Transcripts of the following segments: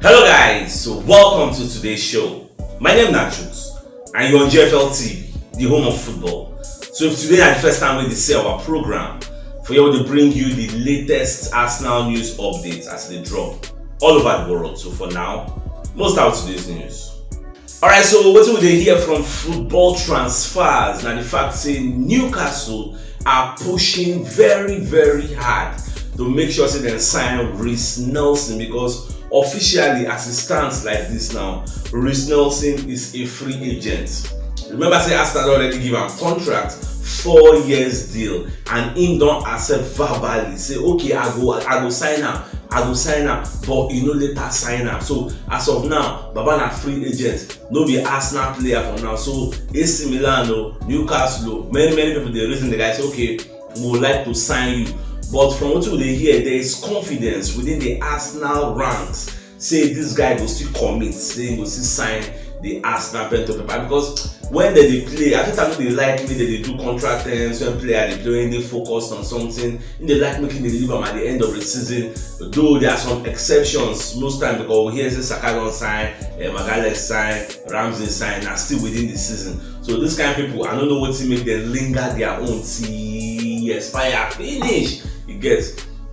Hello guys, so welcome to today's show. My name is CHUKS and you're on GFL TV, the home of football. So if today is the first time we see our program, for you to bring you the latest Arsenal news updates as they drop all over the world. So for now, most of today's news. Alright, so what will they hear from football transfers? Now the fact saying Newcastle are pushing very hard to make sure they sign Reece Nelson, because officially as it stands like this now, Reece Nelson is a free agent. Remember say Arsenal already give him contract 4 years deal and him don't accept verbally say okay I go sign am, but he no later sign am. So as of now, Baba na free agent, no be Arsenal player for now. So AC Milan, Newcastle, many people they reason the guy say okay, we would like to sign you. But from what they hear, there is confidence within the Arsenal ranks. Say this guy will still commit, say he will still sign the Arsenal pen to paper, because when they play, I think they like me that they do contract terms when player they play, they focus on something, and they like making the deliver at the end of the season. Though there are some exceptions most time, because we hear say Saka don't sign, Magalhaes sign, Ramsey sign, are still within the season. So this kind of people, I don't know what to make them linger their own till expire finish. You get,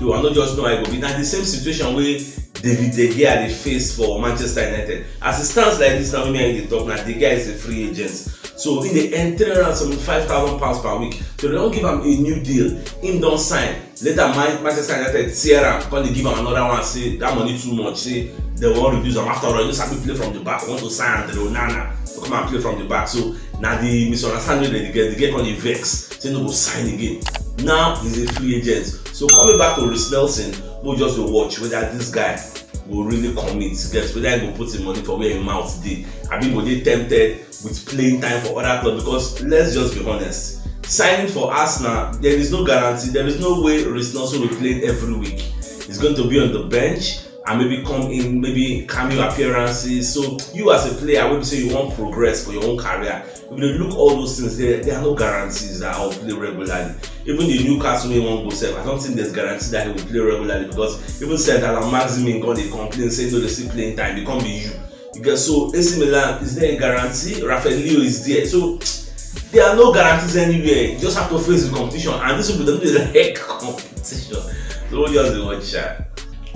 so I not just know I go be now the same situation where David De Gea they face for Manchester United. As it stands like this now, when I the talk now, De Gea is a free agent. So in the entry around £75,000 per week, so they don't give him a new deal. Him don't sign. Later Manchester United tear him, when they give him another one, say that money too much, say they won't reduce him. After all, you just have to play from the back. I want to sign Andre Onana to come and play from the back. So now the misunderstanding they get on the vex, say no go sign again. Now he's a free agent. So coming back to Reece Nelson, we'll just watch whether this guy will really commit, guess whether he will put his money for where his mouth did. I mean, will they tempted with playing time for other clubs? Because let's just be honest, signing for Arsenal, there is no guarantee, there is no way Reece Nelson will play every week. He's going to be on the bench and maybe come in, maybe cameo appearances. So you as a player, I would say you want progress for your own career. If you look all those things, there are no guarantees that I'll play regularly. Even the Newcastle may won't go self. I don't think there's guarantee that he will play regularly, because even Central and Maximin got they complain, say no, they still playing time, they can't be you. Because so AC Milan, is there a guarantee? Rafael Leo is there. So there are no guarantees anywhere. You just have to face the competition, and this will be the heck competition. So we'll just watch that.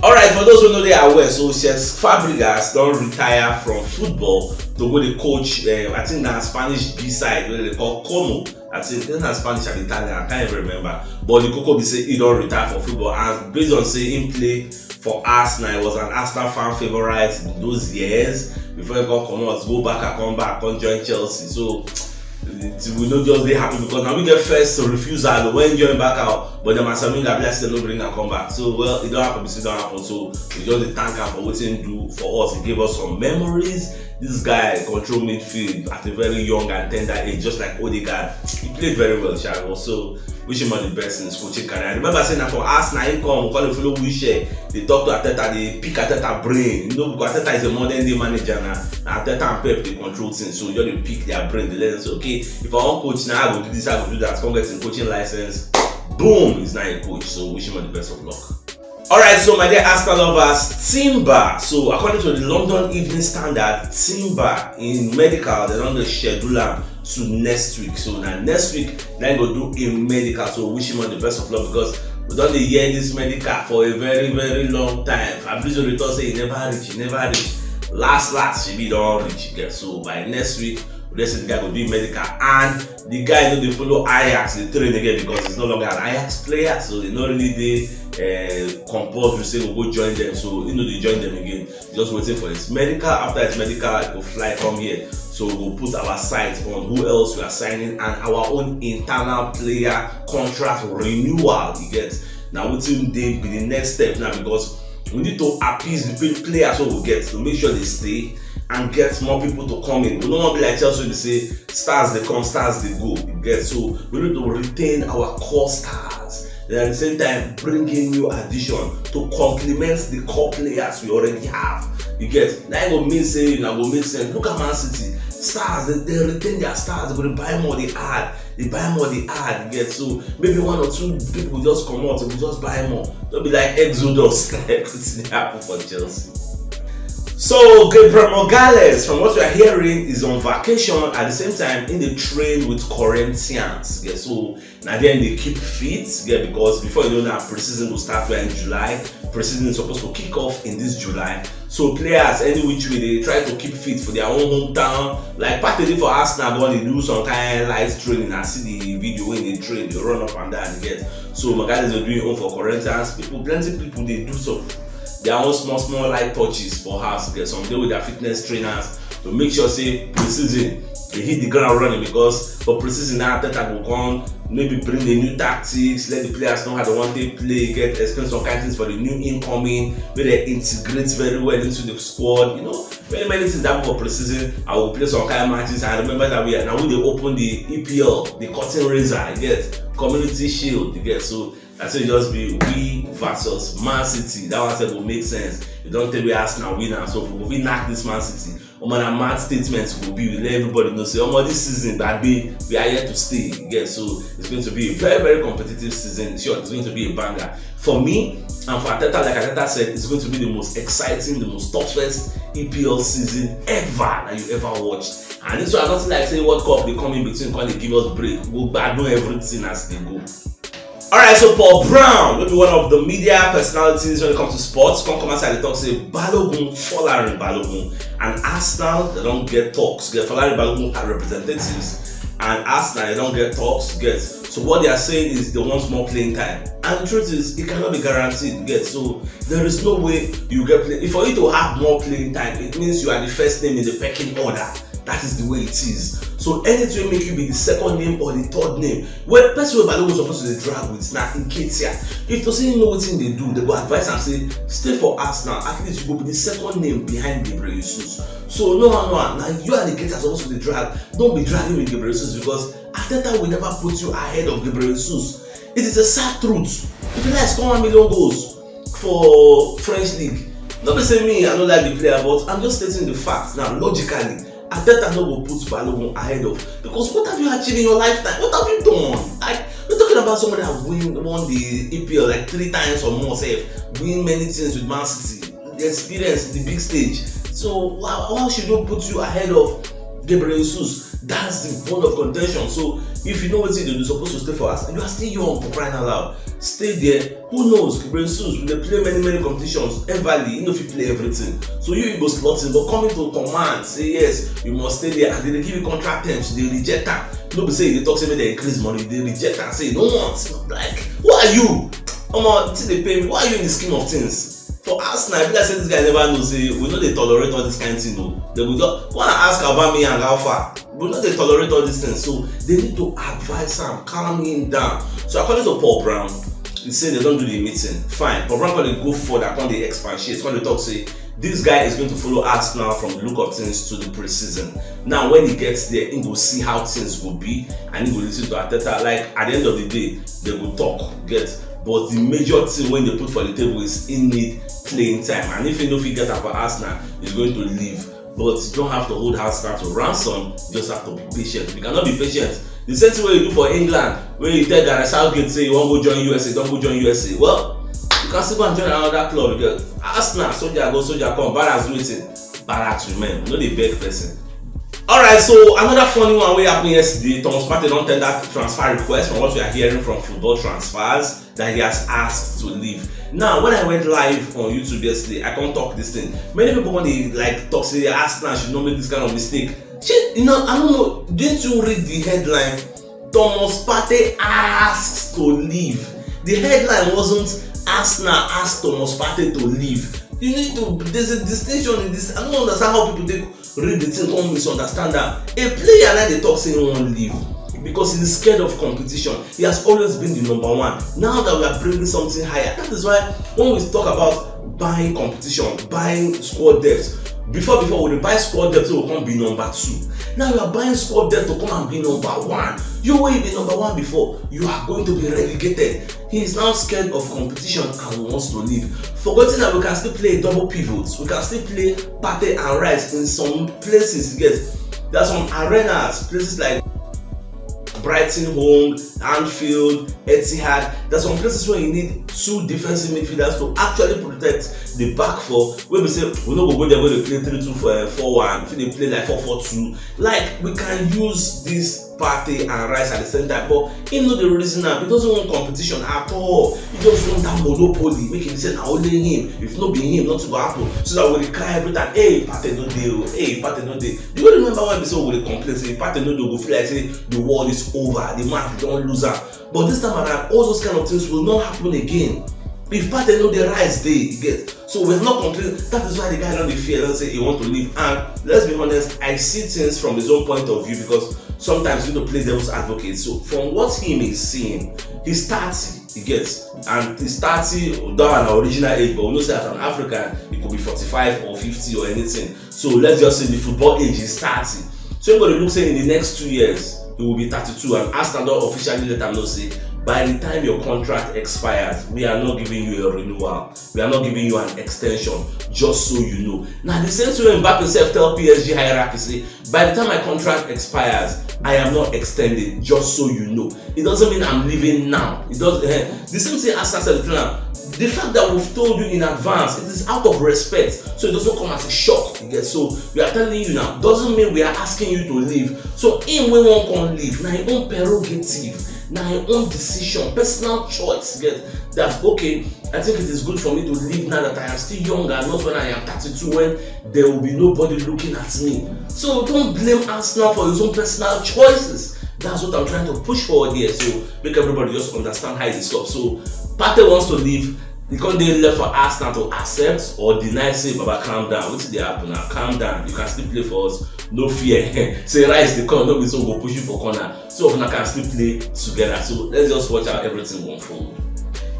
Alright, for those who know they are aware, so Cesc Fabregas don't retire from football to go to coach, I think that's Spanish B side, where they call Como. I think that's Spanish and Italian, I can't even remember. But the Coco be say he don't retire from football, and based on saying him play for Arsenal, he was an Arsenal fan favorite in those years. Before he got go back and come back and join Chelsea. So we not just be happy, because now we get first refusal when join back out, but the Masaminga bless them no bring and come back. So well, it don't happen, it don't happen. So we just thank him for what he do for us. He gave us some memories. This guy control midfield at a very young and tender age, just like Odegaard. He played very well, Charles. Also wish him all the best in his coaching career. I remember saying that for Arsenal, he come, we call him fellow Wisher. They talk to Arteta, they pick Arteta brain. You know, because Arteta is a modern day manager now. Arteta and Pep they control things, so you just they pick their brain. They let them say, okay, if I want coach now, I go do this, I go do that. Come get a coaching license. Boom, he's now a coach. So wish him all the best of luck. Alright, so my dear Arsenal lovers, Timber. So according to the London Evening Standard, Timber in medical, they don't schedule him to next week. So now next week, they're going to do a medical. So wish him all the best of luck, because we don't hear this medical for a very long time. Fabrizio Return say he never reach. Last she be don't reach. Okay? So by next week, let's say the guy will do medical, and the guy know they follow Ajax, they train again, because it's no longer an Ajax player, so they not really compulsory to say we'll go join them. So you know they join them again, just waiting for his medical. After his medical, it will fly come here. So we'll put our sights on who else we are signing and our own internal player contract renewal. You get now what's in be the next step now, because we need to appease the players what we get to make sure they stay and get more people to come in. We don't want to be like Chelsea, they say stars they come, stars they go. You get, so we need to retain our core stars, and at the same time bring in new addition to complement the core players we already have. You get, now it will mean say, now will make sense. Look at Man City, stars they retain their stars, they're going to buy more, they add. You get, so maybe one or two people will just come out, they will just buy more. Don't be like Exodus like happen for Chelsea. So Gabriel Morales, from what we are hearing, is on vacation at the same time in the train with Corinthians. Yeah, so now then they keep fit, yeah, because before you know that preseason will start in July. Preseason is supposed to kick off in this July. So players, any which way, they try to keep fit for their own hometown. Like partly for Arsenal, when they do some kind of light training, I see the video when they train, they run up and down and get. So Morales are doing home for Corinthians. Plenty people they do some their own small light touches for us. Get some day with their fitness trainers to make sure say preseason they hit the ground running, because for preseason now Arteta will come, maybe bring the new tactics, let the players know how they want to play, get explain some kind of things for the new incoming, where they integrate very well into the squad. You know, many things that for preseason. I will play some kind of matches. I remember that we are now when they open the EPL, the curtain raiser, you get Community Shield, you get. So I say just be we versus Man City. That one said will make sense. You don't tell me Arsenal winner, so if we knock this Man City, a mad statement will be, we let everybody know say, this season that we are here to stay. Yeah, so it's going to be a very competitive season. Sure, it's going to be a banger. For me and for Arteta, like Arteta said, it's going to be the most exciting, the most toughest EPL season ever that you ever watched. And it's nothing like say World Cup, they come in between, they give us break. We'll do everything as they go. Alright, so Paul Brown, maybe one of the media personalities when it comes to sports, come outside and talk, say Balogun, Folarin Balogun, and Arsenal, they don't get talks. Get Folarin Balogun are representatives, and Arsenal, they don't get talks. Get so what they are saying is they want more playing time, and the truth is it cannot be guaranteed. Get so there is no way you get play. If for you to have more playing time, it means you are the first name in the pecking order. That is the way it is. So anything make you be the second name or the third name. Well, person wey Balogun supposed to drag with now in Ketia. If to say know what thing they do, they go advise and say stay for Arsenal. At least you go be the second name behind Gabriel Jesus. So no, now you are the Ketia supposed to drag. Don't be dragging with Gabriel Jesus, because Arteta will never put you ahead of Gabriel Jesus. It is a sad truth. If you like score 1 million goals for French league, nobody say me I don't like the player, but I'm just stating the facts now logically. Arteta no go put Balogun ahead of, because what have you achieved in your lifetime? What have you done? Like, we're talking about somebody that won the EPL like 3 times or more, say, win many things with Man City, the experience, the big stage. So why should you put you ahead of Gabriel Jesus? That's the point of contention. So if you know what you're supposed to stay for us, you are still young for crying out loud. Stay there. Who knows? Gabriel Jesus will play many competitions. Everly, you know if you play everything. So you go slot in, but coming to command, say yes, you must stay there, and they give you contract terms, they reject that. Nobody say they talk say they increase money, they reject and say no want. Like, who are you? They pay me. Why are you in the scheme of things? For Arsenal, if I say this guy never knows, say we know they tolerate all this kind of thing. No, they will just want to ask about me and how far. We know they tolerate all these things, so they need to advise him, calm him down. So according to Paul Brown, he said they don't do the meeting. Fine, Paul Brown can go further, can they expatiate, can they talk say this guy is going to follow Arsenal from the look of things to the preseason. Now when he gets there, he will see how things will be, and he will listen to Arteta. Like at the end of the day, they will talk. But the major thing when they put for the table is he need playing time, and if you know if he get about Arsenal, he's going to leave. But you don't have to hold Arsenal to ransom. You just have to be patient. You cannot be patient. The same thing you do for England, when you tell Gareth Southgate say you want to go join USA, don't go join USA. Well, you can still go and join another club, because Arsenal, soldier go, soldier come, Barracks waiting, Barracks remain. You know the big person. Alright, so another funny one wey happened yesterday. Thomas Partey don tender transfer request from what we are hearing from Football Transfers, that he has asked to leave. Now, when I went live on YouTube yesterday, I can't talk this thing. Many people when they like talk say Arsenal should not make this kind of mistake. Shit, I don't know. Didn't you read the headline? Thomas Partey asks to leave. The headline wasn't Arsenal asked Thomas Partey to leave. You need to. There's a distinction in this. I don't understand how people read the thing and misunderstand that. A player like they talk saying he won't leave because he's scared of competition. He has always been the number one. Now that we are bringing something higher, that is why when we talk about buying competition, buying squad depth, before we buy squad depth to come be number 2. Now you are buying squad depth to come and be number 1. You will be number 1 before. You are going to be relegated. He is now scared of competition and wants to leave. Forgetting that we can still play double pivots. We can still play Partey and Rice in some places. There are some arenas, places like Brighton home, Anfield, Etihad. There's some places where you need 2 defensive midfielders to actually protect the back four. When we say we no go there where they play 3-2-4-1, if they play like 4-4-2, like we can use this Partey and Rice at the same time, but he know the reason now. He doesn't want competition at all. He just want that monopoly, make him say now only him. If not be him, not to go happen. So that when they cry every time, hey, Partey no deal, hey, Partey no deal. Do you remember when we saw when they complain, say Partey no deal, go feel like say the world is over, the match don't lose her. But this time around, all those kind of things will not happen again. If Partey know the Rice day, you get. So we're not complaining. That is why the guy don't fear, don't say he want to leave. And let's be honest, I see things from his own point of view, because sometimes you need to play devil's advocate. So from what him is seeing, he's 30, he gets, and he's 30 down an original age, but we know that as an African, it could be 45 or 50 or anything. So let's just say the football age is 30. So everybody looks say in the next 2 years, he will be 32, and Arsenal don't officially let them know say, by the time your contract expires, we are not giving you a renewal. We are not giving you an extension, just so you know. Now, the same way Mbappe himself tell PSG hierarchy, say, by the time my contract expires, I am not extended, just so you know. It doesn't mean I'm leaving now. It does. The same thing Arsenal said now. The fact that we've told you in advance, it is out of respect, so it doesn't come as a shock. You get. So we are telling you now, doesn't mean we are asking you to leave. So him when one can leave, now your own prerogative. Now your own decision, personal choice. Get that? Okay, I think it is good for me to leave now that I am still younger, not when I am 32, when there will be nobody looking at me. So don't blame Arsenal for his own personal choices. That's what I'm trying to push forward here. So make everybody just understand how it is up. So Partey wants to leave. The country left for Arsenal to accept or deny, say, Baba, calm down. What's the happen now? Calm down. You can still play for us. No fear. Say, Rice, the corner, nobody so go push you for corner. So I can still play together. So let's just watch how everything will unfold.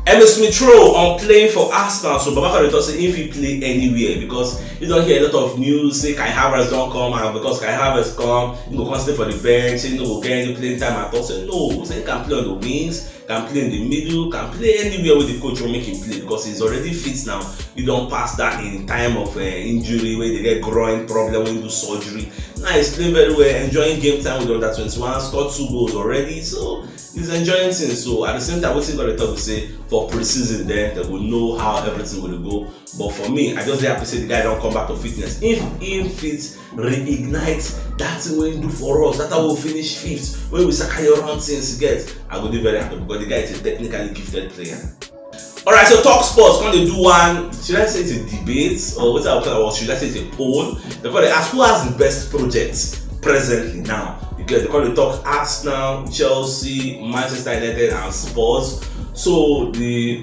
Emile Smith Rowe on playing for Arsenal. So Baba can say if he play anywhere, because you don't hear a lot of news, say Kai Havertz don't come, and because Kai Havertz come, you go stay for the bench, you know, get any playing time at all. Say no, say he can play on the wings, can play in the middle, can play anywhere with the coach will make him play, because he's already fit now. You don't pass that in time of injury where they get groin problem when you do surgery. Now he's playing very well, enjoying game time with the under 21, scored 2 goals already, so he's enjoying things. So at the same time, what's he gonna talk to say for pre-season then they will know how everything will go. But for me, I just have to say the guy don't come back to fitness. If him fit reignite that thing when he do for us, that's how we'll finish 5th. When we carry around things get, I will be very happy because the guy is a technically gifted player. Alright, so Talk Sports, when they do one, should I say it's a debate or what I would call, or should I say it's a poll? Before they ask who has the best project presently now. Because they call it Talk Arsenal, Chelsea, Manchester United, and Spurs. So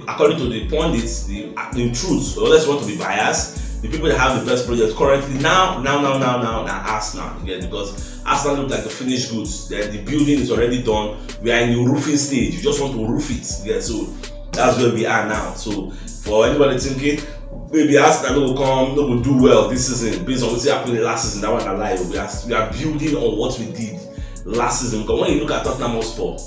according to the pundits, the truth, unless you want to be biased, the people that have the best project currently now Arsenal. Again, because Arsenal look like the finished goods. The building is already done. We are in the roofing stage. You just want to roof it. Again, so that's where we are now. So for anybody thinking maybe Arsenal will come, no will do well this season based on what happened last season, that one alive. We are building on what we did last season. Because when you look at Tottenham Hotspur,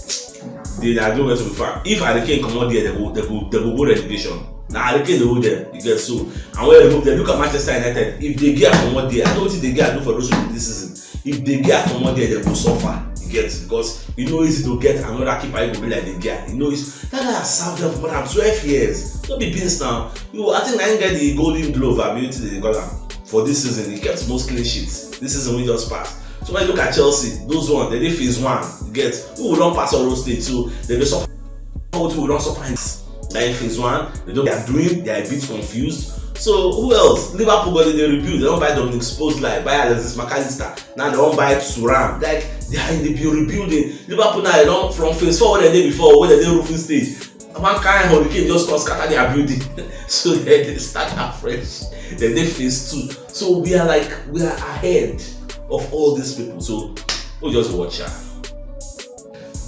they are doing well to be fair. If Harry Kane come out there, they will go relegation. Now Harry Kane they go there, you get. So and when they move there, look at Manchester United. If they get come out there, I don't think they get do for those people this season. If they get come out there, they will suffer. You get, because you know easy to get another keeper. You will be like they get. You know it's that guy has served them for more than 12 years. Don't be beans now. I think I didn't get the Golden Glove ability they got for this season. He kept most clean sheets. This season we just passed. So when you look at Chelsea, those ones, they did phase 1. You get, who will not pass all those stages, so they will suffer. Who will not suffer in phase 1. They are a bit confused. So who else? Liverpool got they rebuild. They don't buy Dominic Szoboszlai, buy Alexis McAllister. Now they don't buy Thuram. Like they are in the rebuilding. Liverpool now they don't from phase 4 what they did before, when they did roofing stage. One kind of hurricane just come scatter their building. So they start afresh. Then they phase 2. So we are ahead of all these people. So we'll just watch out.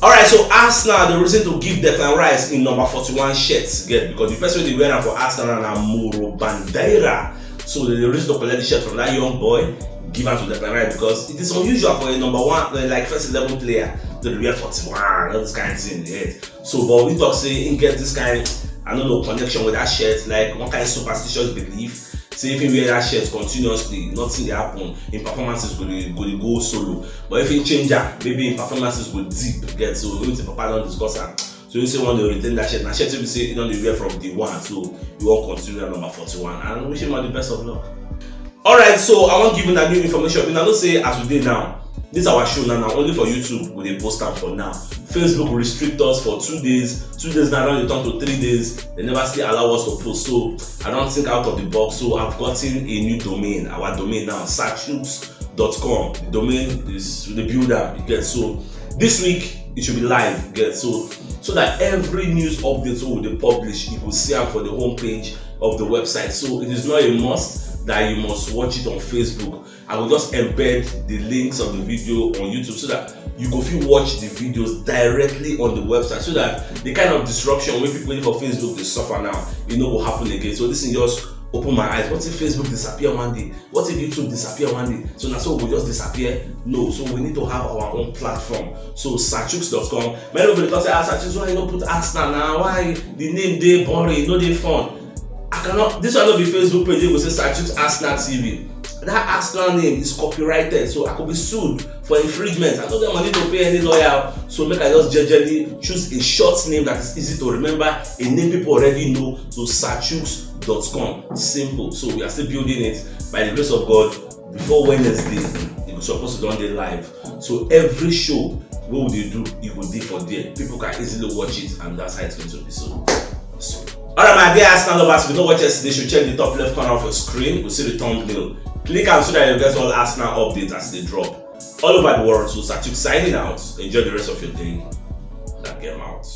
Alright, so Arsenal, the reason to give Declan Rice in number 41 shirts, because the person they wear for Arsenal are Muro Bandeira. So the reason to collect the shirt from that young boy, give her to Declan Rice, because it is unusual for a number 1, like first 11 player to wear 41, all this kind of thing. Yeah. So, but we talk say, in get this kind, I don't know, connection with that shirt, like one kind of superstitious belief. say if you wear that shirt continuously, nothing dey happen, in performances go solo. But if you change that, maybe in performances go deep, get so going to Papa don't discuss am. So you say one dey retain that shirt, na shirt wey say you don dey wear from day one, so you wan continue that number 41, and wish him all the best of luck. Alright, so I wan give you that new information. You know say as we dey now, this our show now only for YouTube we dey post am for now. Facebook restrict us for 2 days. 2 days now don turn to 3 days. They never still allow us to post. So I don't think out of the box. So I've gotten a new domain. Our domain now, CHUKS.com. The domain is the builder. You get so this week it should be live. You get so that every news update we will publish, you will see am for the homepage of the website. So it is not a must that you must watch it on Facebook. I will just embed the links of the video on YouTube so that you go fit watch the videos directly on the website, so that the kind of disruption when people for Facebook they suffer now, you know, will happen again. So this is just open my eyes. What if Facebook disappear one day? What if YouTube disappear one day? So now so we just disappear? No. So we need to have our own platform. So CHUKS.com. Many people say, CHUKS, why you don't put Arsenal now? Why the name they boring? No, they fun. I cannot. This will not be Facebook page. They will say CHUKS Arsenal TV. That Arsenal name is copyrighted, so I could be sued for infringement. I don't get money to pay any lawyer, so make I just generally choose a short name that is easy to remember, a name people already know. So CHUKS.com, simple. So we are still building it by the grace of God. Before Wednesday, it was supposed to be live. So every show, what would you do? You would do for there. People can easily watch it, and that's how it's going to be. So. Alright, my dear Arsenal lovers, if you don't watch yesterday, you should check the top left corner of your screen. You'll see the thumbnail. Click on so that you get all Arsenal updates as they drop all over the world. So CHUKS signing out. Enjoy the rest of your day. That game out.